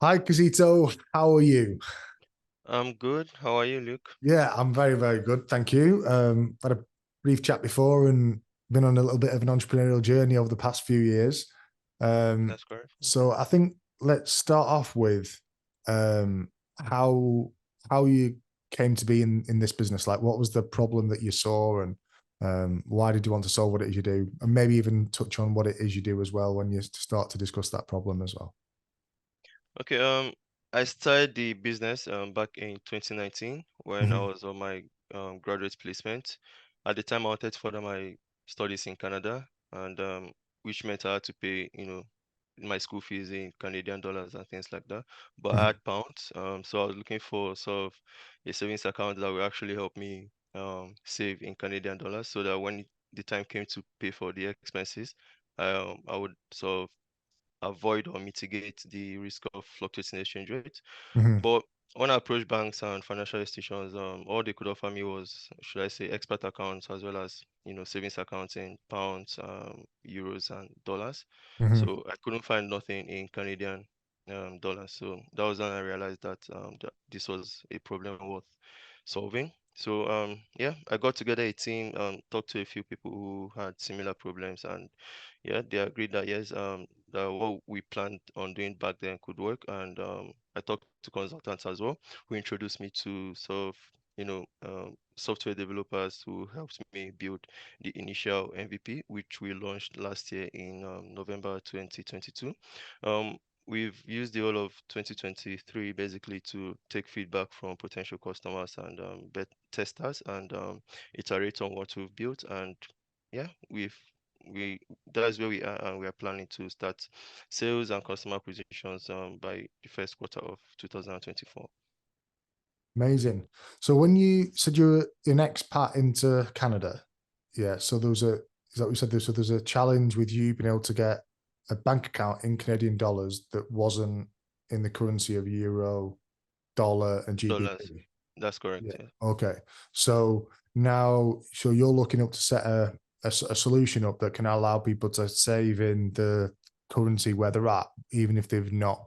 Hi, Kizito. How are you? I'm good. How are you, Luke? Yeah, I'm very, very good. Thank you. Had a brief chat before and been on a little bit of an entrepreneurial journey over the past few years. Um, That's correct. so I think let's start off with um, how how you came to be in this business. Like, what was the problem that you saw, and why did you want to solve what it is you do, and maybe even touch on what it is you do as well when you start to discuss that problem as well. Okay, I started the business back in 2019 when I Hmm. was on my graduate placement. At the time, I wanted to further my studies in Canada, and which meant I had to pay, my school fees in Canadian dollars and things like that. But I Hmm. had pounds, so I was looking for sort of a savings account that would actually help me save in Canadian dollars, so that when the time came to pay for the expenses, I would sort of avoid or mitigate the risk of fluctuating exchange rate. Hmm. But when I approached banks and financial institutions, all they could offer me was, should I say, expert accounts as well as savings accounts in pounds, euros, and dollars. Hmm. So I couldn't find nothing in Canadian dollars. So that was when I realized that this was a problem worth solving. So yeah, I got together a team, talked to a few people who had similar problems, and yeah, they agreed that yes, that what we planned on doing back then could work. And I talked to consultants as well, who introduced me to sort of, software developers who helped me build the initial MVP, which we launched last year in November 2022. Um, we've used the whole of 2023 basically to take feedback from potential customers and testers and iterate on what we've built. And yeah, we that's where we are, and we are planning to start sales and customer acquisitions by the first quarter of 2024. Amazing. So when you said you're an expat into Canada, yeah. So there was a is that what you said? So there's a challenge with you being able to get a bank account in Canadian dollars that wasn't in the currency of euro, dollar, and Dollars. GBP. That's correct. Yeah. Yeah. Okay. So now, so you're looking up to set a solution up that can allow people to save in the currency where they're at, even if they've not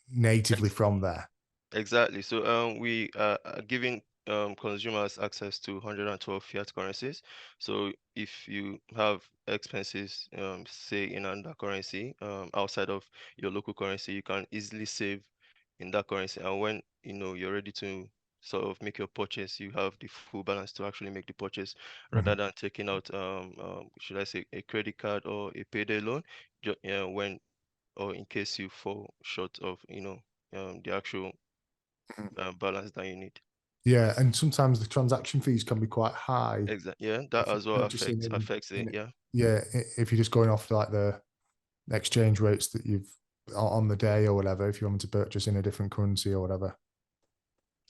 natively Ex- from there. exactly. So we are giving consumers access to 112 fiat currencies. So if you have expenses, say in another currency, outside of your local currency, you can easily save in that currency. And when you're ready to sort of make your purchase, you have the full balance to actually make the purchase rather Mhm. than taking out, should I say, a credit card or a payday loan, when or in case you fall short of, the actual balance that you need. Yeah, and sometimes the transaction fees can be quite high Exactly. Yeah, that if you're as well purchasing affects it. in Yeah. yeah, if you're just going off like the exchange rates that you've on the day or whatever, if you want to purchase in a different currency or whatever.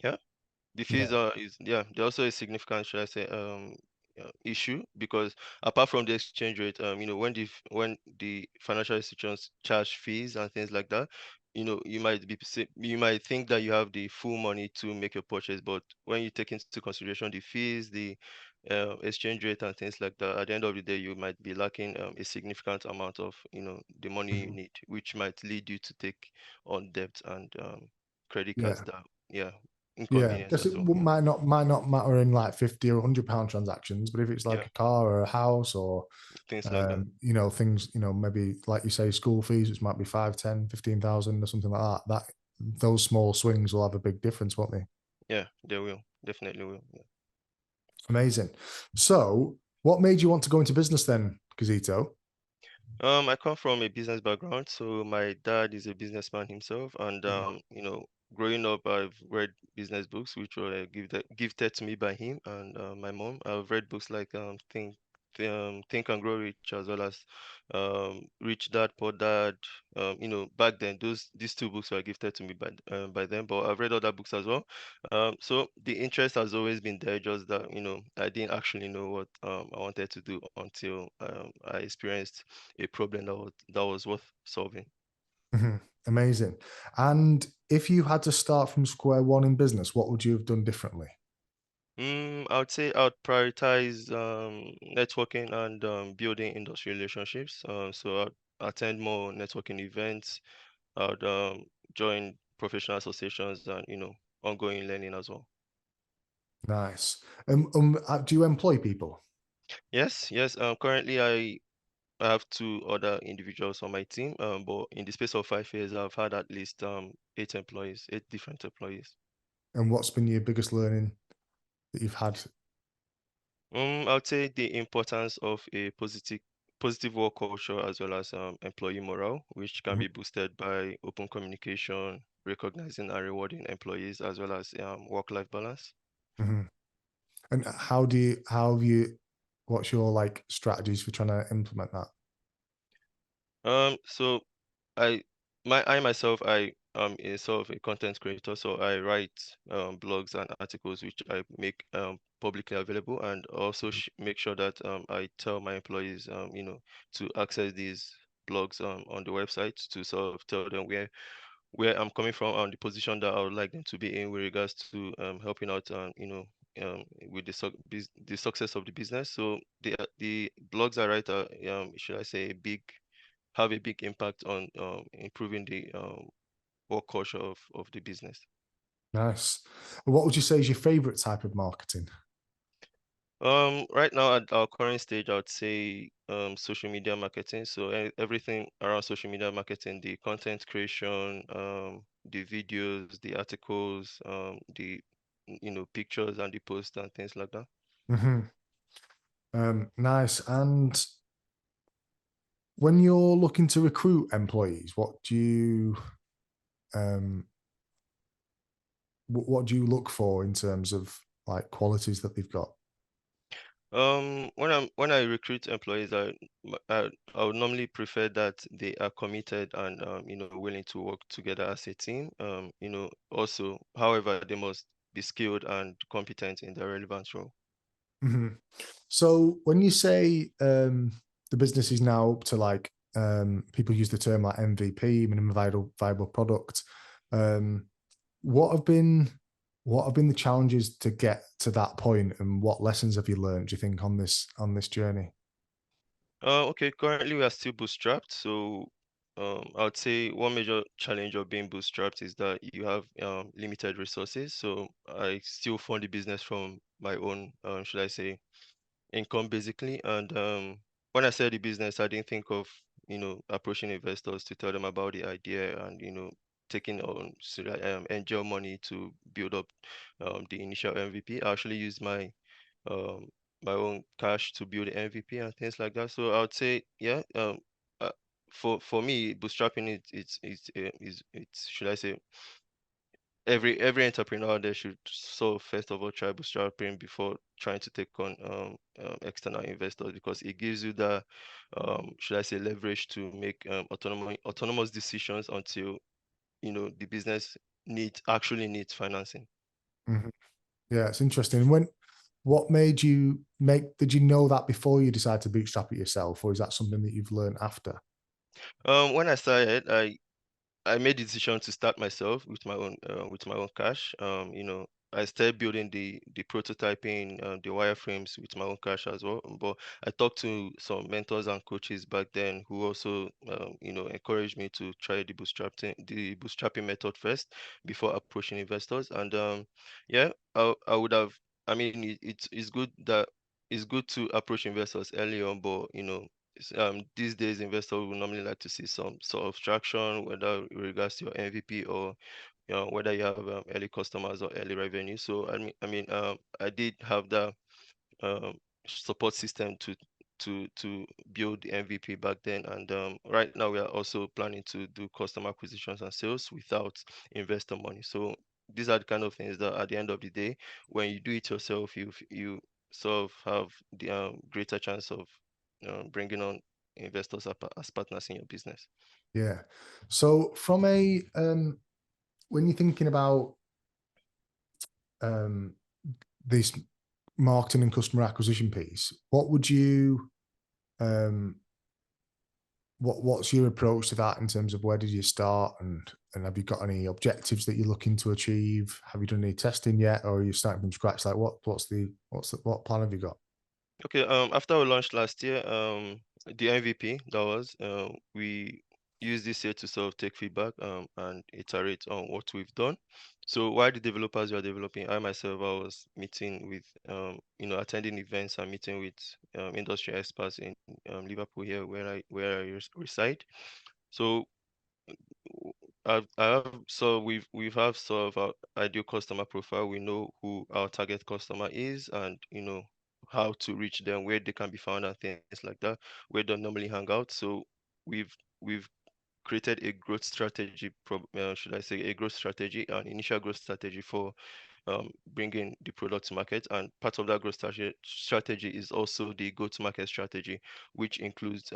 Yeah. The Yeah. fees are is yeah, they're also a significant, should I say, issue because apart from the exchange rate, when the financial institutions charge fees and things like that, you might think that you have the full money to make your purchase, but when you take into consideration the fees, the exchange rate and things like that, at the end of the day, you might be lacking a significant amount of the money you Mhm. need, which might lead you to take on debt and credit cards Yeah. that yeah Yeah. inconvenient Guess it as well. might not matter in like 50 or £100 transactions, but if it's like Yeah, a car or a house or things like that. things, maybe like you say, school fees, which might be 5, 10, 15,000 or something like that, those small swings will have a big difference, won't they? Yeah, they will. Definitely will. Yeah. Amazing. So, what made you want to go into business then, Kizito? I come from a business background, so my dad is a businessman himself, and growing up, I've read business books which were gifted to me by him and my mom. I've read books like Think and Grow Rich, as well as Rich Dad Poor Dad. Back then, these two books were gifted to me by them, but I've read other books as well. So the interest has always been there, just that I didn't actually know what I wanted to do until I experienced a problem that was worth solving. Mhm. Amazing. And if you had to start from square one in business, what would you have done differently? I would say I would prioritize networking and building industry relationships. So I'd attend more networking events. I'd join professional associations and ongoing learning as well. Nice. Do you employ people? Yes, yes. Currently I have two other individuals on my team. But in the space of 5 years, I've had at least 8 employees, 8 different employees. And what's been your biggest learning that you've had? I would say the importance of a positive work culture as well as employee morale, which can Mhm, be boosted by open communication, recognizing and rewarding employees, as well as work-life balance. mhm. And what's your like strategies for trying to implement that? So I I myself I am a sort of a content creator, so I write blogs and articles which I make publicly available, and also make sure that I tell my employees to access these blogs on the website, to sort of tell them where I'm coming from and the position that I would like them to be in with regards to helping out with the success of the business. So the blogs I write are should I say have a big impact on improving the work culture of the business. Nice. What would you say is your favorite type of marketing? Right now at our current stage, I would say social media marketing. So everything around social media marketing, the content creation, the videos, the articles, the pictures and the posts and things like that. Hmm. Nice. And when you're looking to recruit employees, um, what do you look for in terms of like qualities that they've got? When I recruit employees, I would normally prefer that they are committed and willing to work together as a team. Also, however, they must be skilled and competent in their relevant role. Hmm. So when you say the business is now up to like people use the term like MVP, minimum viable product, um, what have been the challenges to get to that point, and what lessons have you learned, do you think, on this journey? Okay, currently we are still bootstrapped, so I would say one major challenge of being bootstrapped is that you have limited resources. So I still fund the business from my own, should I say, income basically. And when I said the business, I didn't think of approaching investors to tell them about the idea and taking on angel money to build up the initial MVP. I actually used um, my own cash to build the MVP and things like that. So I would say, yeah, uh, for me, bootstrapping it's should I say every entrepreneur there should so first of all try bootstrapping before trying to take on external investors, because it gives you the should I say leverage to make autonomous decisions until the business actually needs financing. Mhm. Yeah, it's interesting. What made you did you know that before you decided to bootstrap it yourself, or is that something that you've learned after? When I started, I made the decision to start myself with my own cash. I started building the prototyping, the wireframes with my own cash as well. But I talked to some mentors and coaches back then who also encouraged me to try the bootstrapping method first before approaching investors. And yeah, I would have. I mean, it's good to approach investors early on, but these days investors will normally like to see some sort of traction, whether in regards to your MVP or whether you have early customers or early revenue. So I did have that um, support system to build the MVP back then, and right now we are also planning to do customer acquisitions and sales without investor money. So these are the kind of things that at the end of the day, when you do it yourself, you sort of have the greater chance of bringing on investors as partners in your business. Yeah. So from a when you're thinking about um this marketing and customer acquisition piece, what would you um what's your approach to that in terms of where did you start, and have you got any objectives that you're looking to achieve? Have you done any testing yet, or are you starting from scratch? Like what plan have you got? Okay, after we launched last year, the MVP that was we use this here to sort of take feedback and iterate on what we've done. So while the developers were developing, I myself I was meeting with attending events and meeting with industry experts in Liverpool here where I reside. So I have so we've have sort of our ideal customer profile. We know who our target customer is, and how to reach them, where they can be found, and things like that, where they normally hang out. So we've created a growth strategy, should I say, a growth strategy, an initial growth strategy for bringing the product to market. And part of that growth strategy is also the go-to-market strategy, which includes,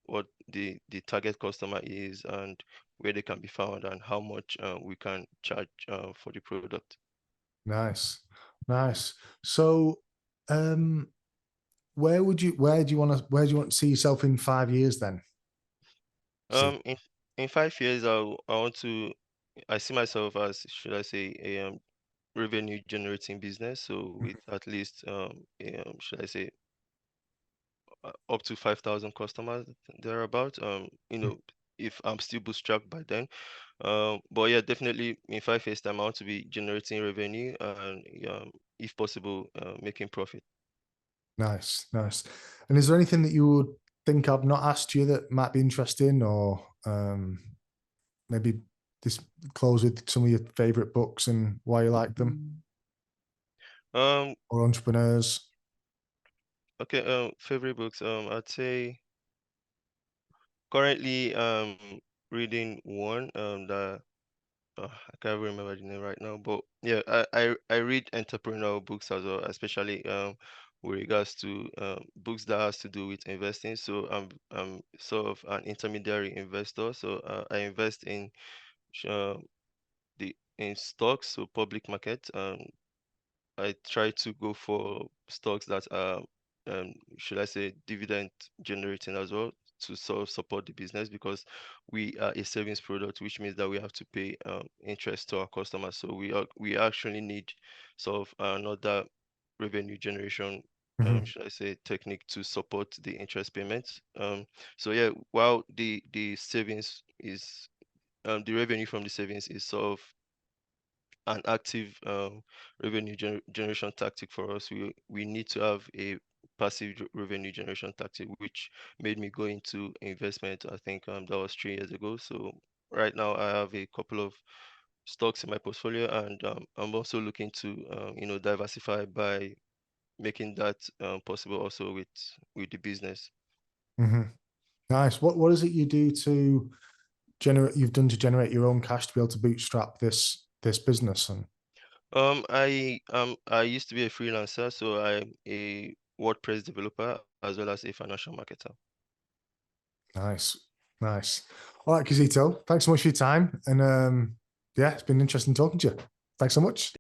what the target customer is and where they can be found and how much we can charge for the product. Nice, nice. So, where do you want to see yourself in 5 years then? See. In 5 years, I see myself as, should I say, a revenue generating business. So with at least should I say, up to 5,000 customers thereabout. If I'm still bootstrapped by then. But yeah, definitely in 5 years time, I want to be generating revenue and, if possible, making profit. Nice, nice. And is there anything that you would think I've not asked you that might be interesting, or maybe this close with some of your favorite books and why you like them, Um, or entrepreneurs? okay. Favorite books. I'd say currently reading one that I can't remember the name right now, but yeah, I read entrepreneurial books as well, especially with regards to books that has to do with investing. So I'm sort of an intermediary investor. So I invest in uh, the in stocks, so public market. I try to go for stocks that are, should I say, dividend generating as well, to sort of support the business, because we are a savings product, which means that we have to pay interest to our customers. So we actually need sort of another revenue generation, Mhm. should I say, technique to support the interest payments. So yeah, while the savings is the revenue from the savings is sort of an active revenue generation tactic for us. We need to have a passive revenue generation tactic, which made me go into investment. I think that was 3 years ago. So right now I have a couple of stocks in my portfolio, and I'm also looking to diversify by making that possible also with the business. Mhm. Nice. What is it you do to generate? You've done to generate your own cash to be able to bootstrap this business? And I used to be a freelancer, so I'm a WordPress developer as well as a financial marketer. nice, nice. All right, Kizito, thanks so much for your time, and yeah, it's been interesting talking to you. Thanks so much.